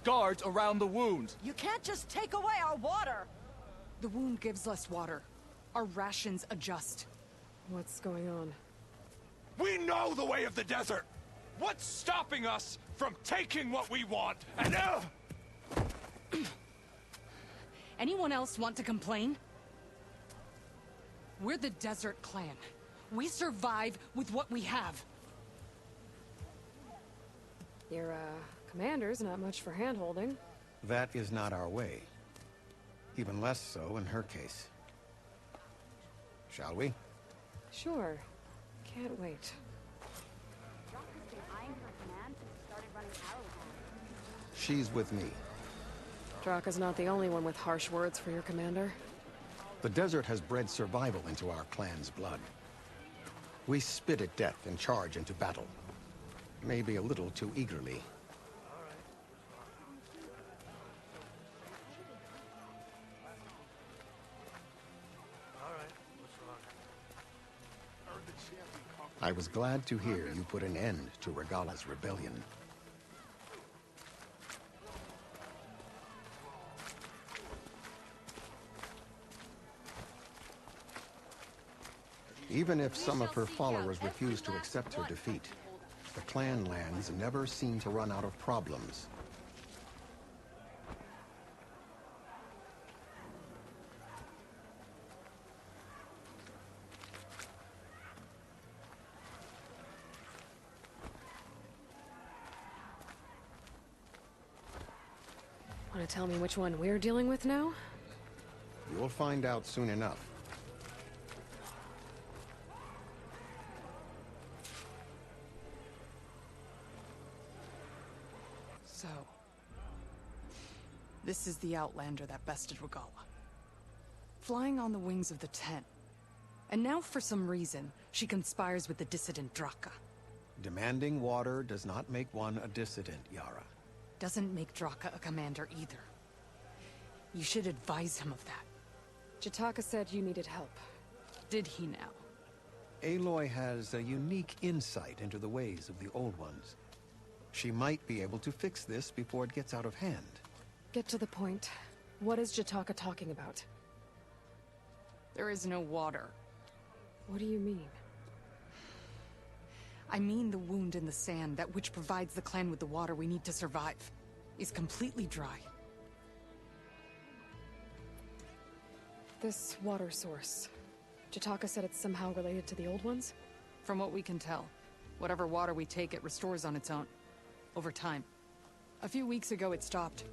guards around the wound. You can't just take away our water! The wound gives us water. Our rations adjust. What's going on? We know the way of the desert! What's stopping us from taking what we want? And Anyone else want to complain? We're the Desert Clan. We survive with what we have. Your, commander's not much for hand-holding. That is not our way. Even less so in her case. Shall we? Sure. Can't wait. She's with me. Draka's not the only one with harsh words for your commander. The desert has bred survival into our clan's blood. We spit at death and charge into battle. Maybe a little too eagerly. I was glad to hear you put an end to Regala's rebellion. Even if some of her followers refuse to accept her defeat, the clan lands never seem to run out of problems. Want to tell me which one we're dealing with now? You'll find out soon enough. So... this is the Outlander that bested Regala. Flying on the wings of the Ten. And now, for some reason, she conspires with the dissident Draka. Demanding water does not make one a dissident, Yara. Doesn't make Draka a commander either. You should advise him of that. Jataka said you needed help. Did he now? Aloy has a unique insight into the ways of the Old Ones. She might be able to fix this before it gets out of hand. Get to the point. What is Jataka talking about? There is no water. What do you mean? I mean the wound in the sand, that which provides the clan with the water we need to survive, is completely dry. This water source. Jataka said it's somehow related to the Old Ones? From what we can tell, whatever water we take, it restores on its own. Over time. A few weeks ago, it stopped.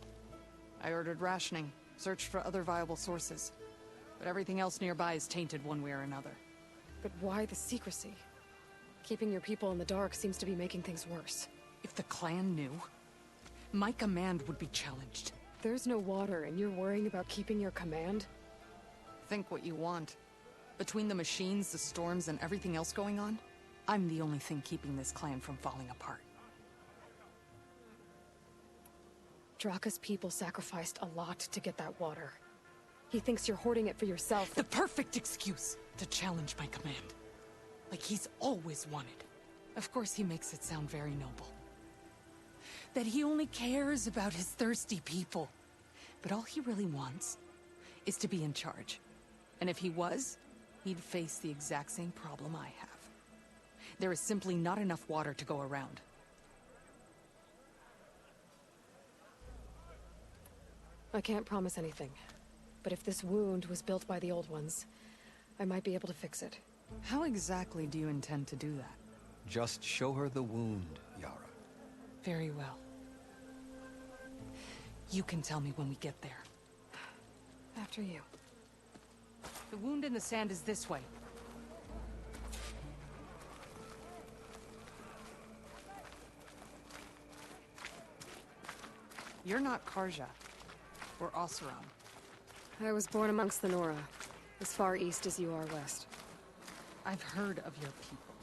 I ordered rationing, searched for other viable sources. But everything else nearby is tainted one way or another. But why the secrecy? Keeping your people in the dark seems to be making things worse. If the clan knew, my command would be challenged. There's no water and you're worrying about keeping your command? Think what you want. Between the machines, the storms, and everything else going on, I'm the only thing keeping this clan from falling apart. Draka's people sacrificed a lot to get that water. He thinks you're hoarding it for yourself. The perfect excuse to challenge my command. Like he's always wanted. Of course he makes it sound very noble. That he only cares about his thirsty people. But all he really wants is to be in charge. And if he was, he'd face the exact same problem I have. There is simply not enough water to go around. I can't promise anything. But if this wound was built by the Old Ones, I might be able to fix it. How exactly do you intend to do that? Just show her the wound, Yara. Very well. You can tell me when we get there. After you. The wound in the sand is this way. You're not Karja. Or Oseram. I was born amongst the Nora, as far east as you are west. I've heard of your people.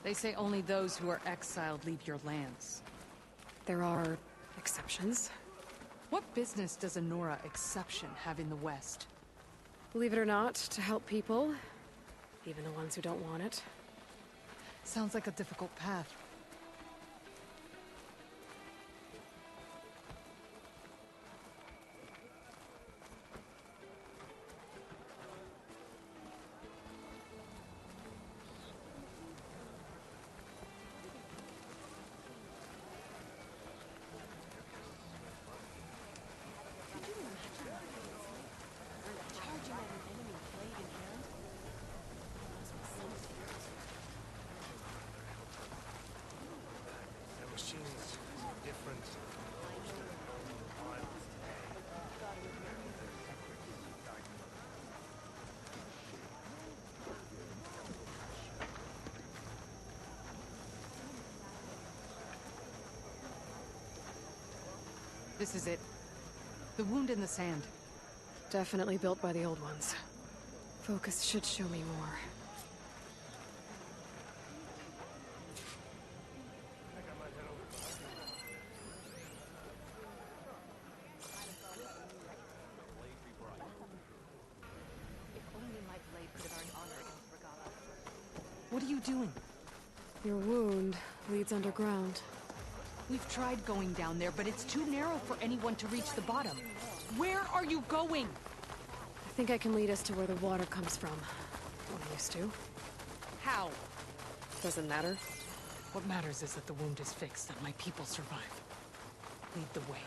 They say only those who are exiled leave your lands. There are exceptions. What business does a Nora exception have in the West? Believe it or not, to help people, even the ones who don't want it. Sounds like a difficult path. This is it. The wound in the sand. Definitely built by the old ones. Focus should show me more. What are you doing? Your wound leads underground. We've tried going down there, but it's too narrow for anyone to reach the bottom. Where are you going? I think I can lead us to where the water comes from. Or used to. How? Doesn't matter. What matters is that the wound is fixed and my people survive. Lead the way.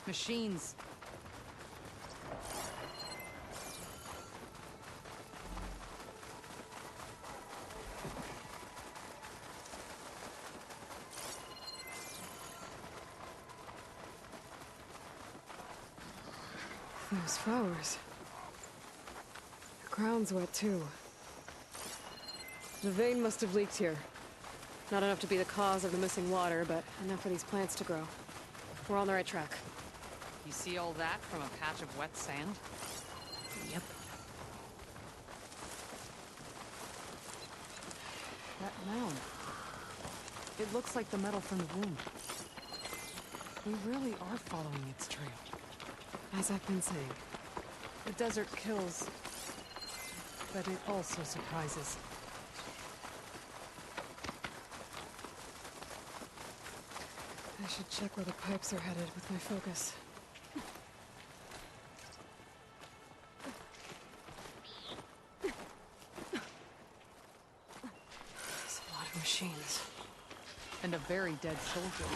Machines. Those flowers. The ground's wet too. The vein must have leaked here. Not enough to be the cause of the missing water, but enough for these plants to grow. We're on the right track. You see all that from a patch of wet sand? Yep. That mound. It looks like the metal from the wound. We really are following its trail. As I've been saying. The desert kills, but it also surprises. I should check where the pipes are headed with my focus. There's a lot of machines. And a very dead soldier.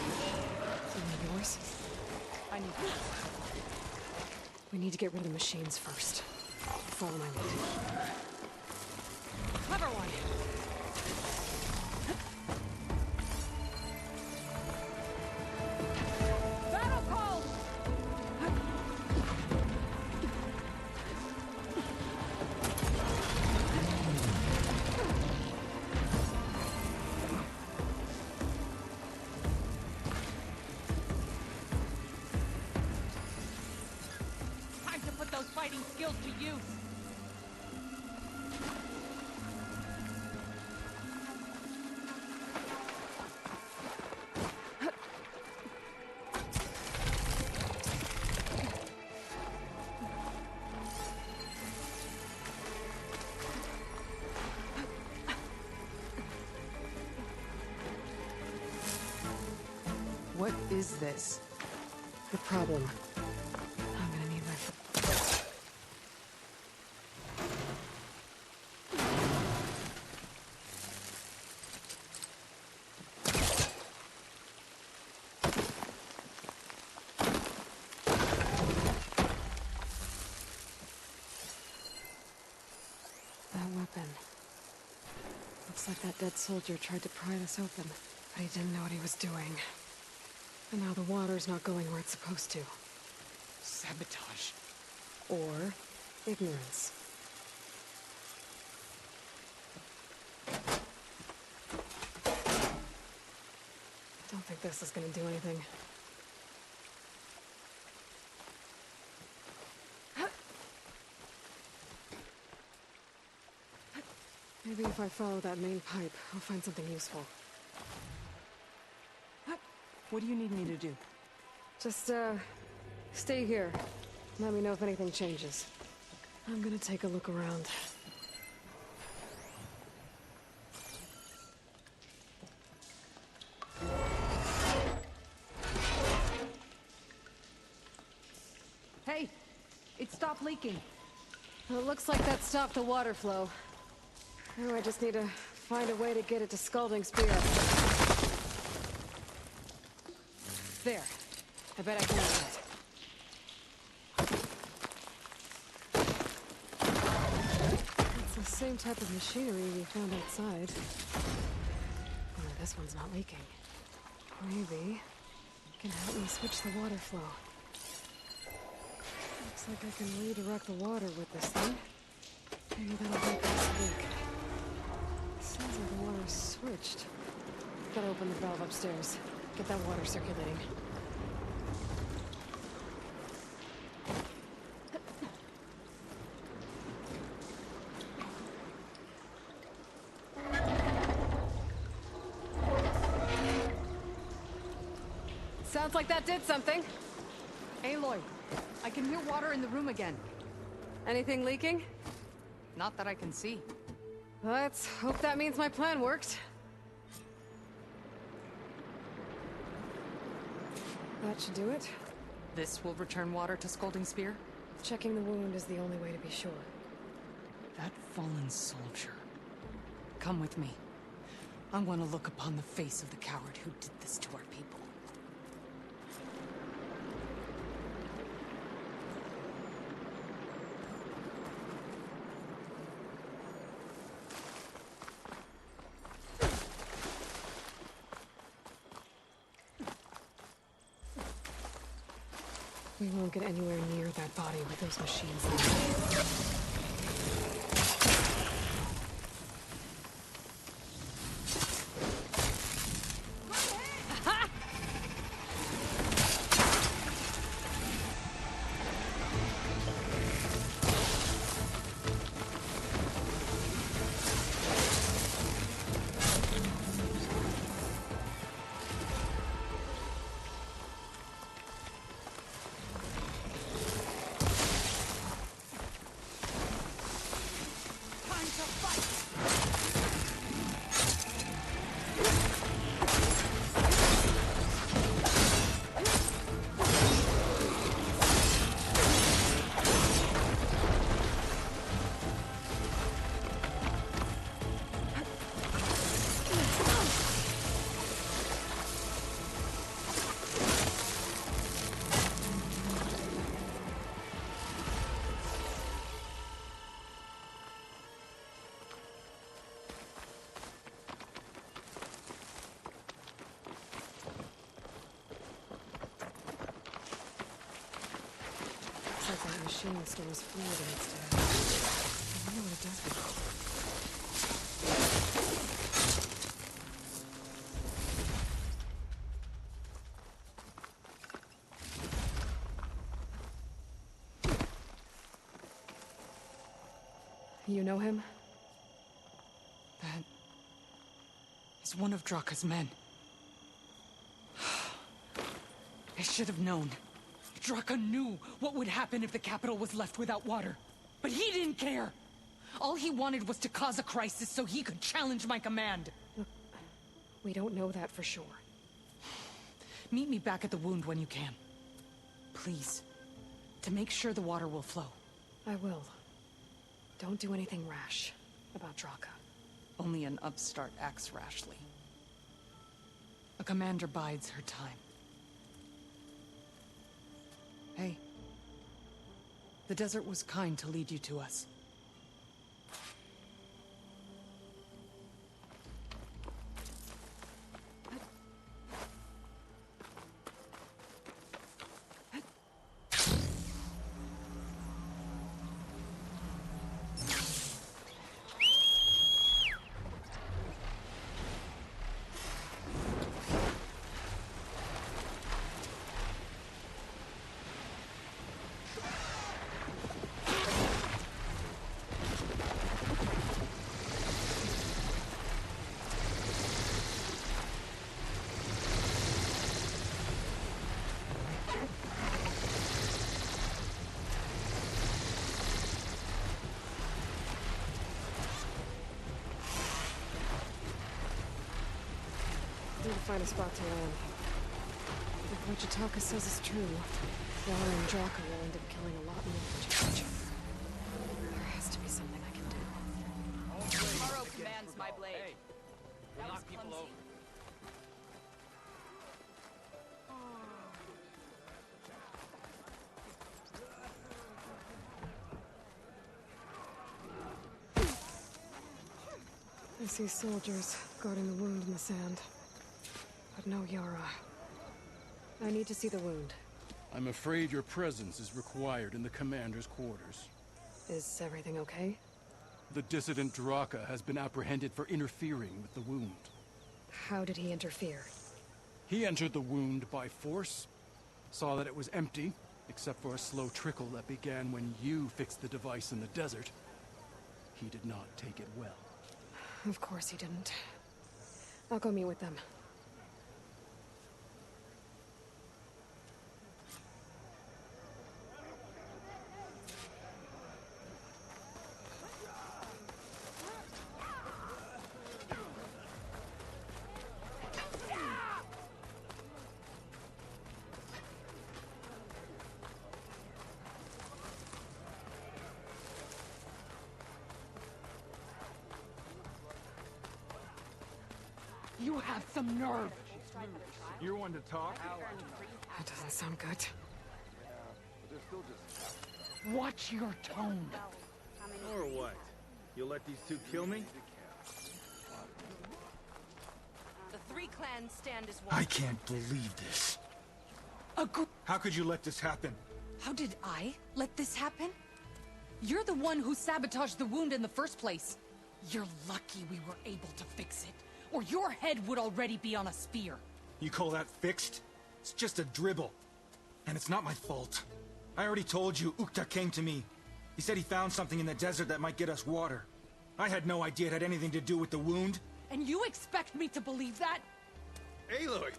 Even yours? I need help. We need to get rid of the machines first. Follow my lead. Clever one! Battle call! Time to put those fighting skills to use! What is this? The problem. I'm gonna need my... That weapon. Looks like that dead soldier tried to pry this open, but he didn't know what he was doing. And now the water's not going where it's supposed to. Sabotage. Or ignorance. I don't think this is gonna do anything. Maybe if I follow that main pipe, I'll find something useful. What do you need me to do? Just, stay here. Let me know if anything changes. I'm gonna take a look around. Hey! It stopped leaking. Well, it looks like that stopped the water flow. Now I just need to find a way to get it to Scalding Spear. There. I bet I can use it. It's a same type of machinery we found outside. Only this one's not leaking. Maybe it can help me switch the water flow. Looks like I can redirect the water with this thing. Maybe that'll break this leak. Sounds like the water's switched. Gotta open the valve upstairs. Get that water circulating. Sounds like that did something. Aloy, I can hear water in the room again. Anything leaking? Not that I can see. Let's hope that means my plan worked. That should do it. This will return water to Scolding Spear? Checking the wound is the only way to be sure. That fallen soldier. Come with me. I want to look upon the face of the coward who did this to our people. We won't get anywhere near that body with those machines there. Looks like that machine stores fluid in its tank. I wonder what it does with it. You know him? That is one of Draka's men. I should have known. Draka knew what would happen if the capital was left without water. But he didn't care. All he wanted was to cause a crisis so he could challenge my command. Look, we don't know that for sure. Meet me back at the wound when you can. Please. To make sure the water will flow. I will. Don't do anything rash about Draka. Only an upstart acts rashly. A commander bides her time. Hey. The desert was kind to lead you to us. Need to find a spot to land. If what Chitaka says is true, Water and Draka will end up killing a lot more than each other. There has to be something I can do. Tomorrow commands my blade. Hey, That was knock people clumsy. over. I see soldiers guarding the wound in the sand. But no Yara. I need to see the wound. I'm afraid your presence is required in the commander's quarters. Is everything okay? The dissident Draka has been apprehended for interfering with the wound. How did he interfere? He entered the wound by force, saw that it was empty, except for a slow trickle that began when you fixed the device in the desert. He did not take it well. Of course he didn't. I'll go meet with them. You have some nerve. You're one to talk? That doesn't sound good. Watch your tone. Or what? You'll let these two kill me? The three clans stand as one. I can't believe this. Agreed. How could you let this happen? How did I let this happen? You're the one who sabotaged the wound in the first place. You're lucky we were able to fix it, or your head would already be on a spear. You call that fixed? It's just a dribble. And it's not my fault. I already told you, Ukta came to me. He said he found something in the desert that might get us water. I had no idea it had anything to do with the wound. And you expect me to believe that? Aloy,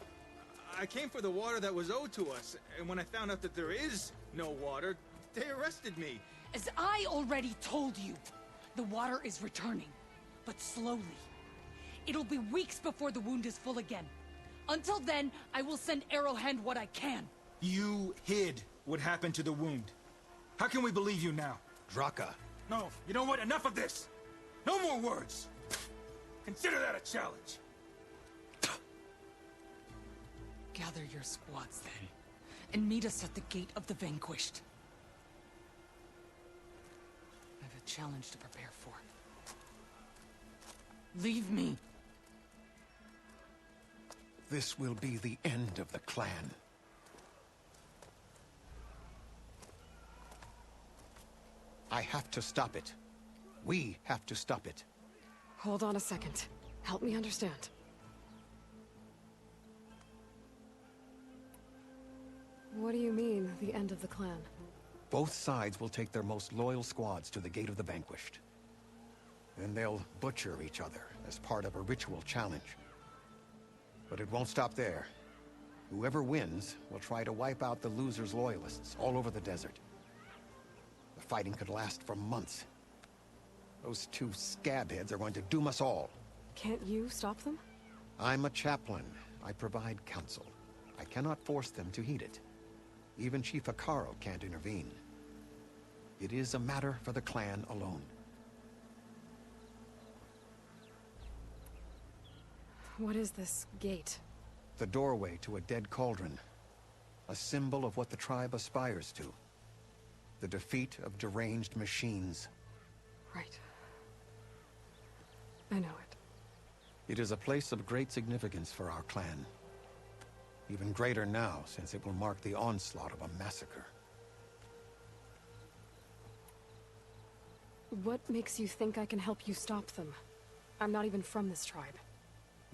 I came for the water that was owed to us, and when I found out that there is no water, they arrested me. As I already told you, the water is returning, but slowly. It'll be weeks before the wound is full again. Until then, I will send Arrowhand what I can. You hid what happened to the wound. How can we believe you now? Draka. No, you know what? Enough of this! No more words! Consider that a challenge! Gather your squads then, and meet us at the Gate of the Vanquished. I have a challenge to prepare for. Leave me. This will be the end of the clan. I have to stop it. We have to stop it. Hold on a second. Help me understand. What do you mean, the end of the clan? Both sides will take their most loyal squads to the Gate of the Vanquished. Then they'll butcher each other as part of a ritual challenge. But it won't stop there. Whoever wins will try to wipe out the loser's loyalists all over the desert. The fighting could last for months. Those two scabheads are going to doom us all. Can't you stop them? I'm a chaplain. I provide counsel. I cannot force them to heed it. Even Chief Akaro can't intervene. It is a matter for the clan alone. What is this gate? The doorway to a dead cauldron. A symbol of what the tribe aspires to. The defeat of deranged machines. Right. I know it. It is a place of great significance for our clan. Even greater now, since it will mark the onslaught of a massacre. What makes you think I can help you stop them? I'm not even from this tribe.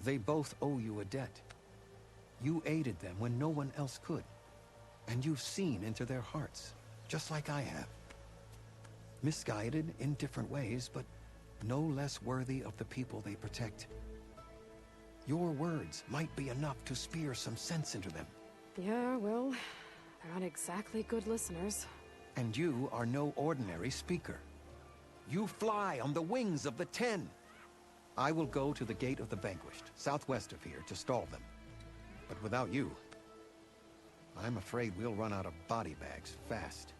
They both owe you a debt. You aided them when no one else could. And you've seen into their hearts, just like I have. Misguided in different ways, but no less worthy of the people they protect. Your words might be enough to spear some sense into them. Yeah, well, they're not exactly good listeners. And you are no ordinary speaker. You fly on the wings of the 10. I will go to the Gate of the Vanquished, southwest of here, to stall them. But without you, I'm afraid we'll run out of body bags fast.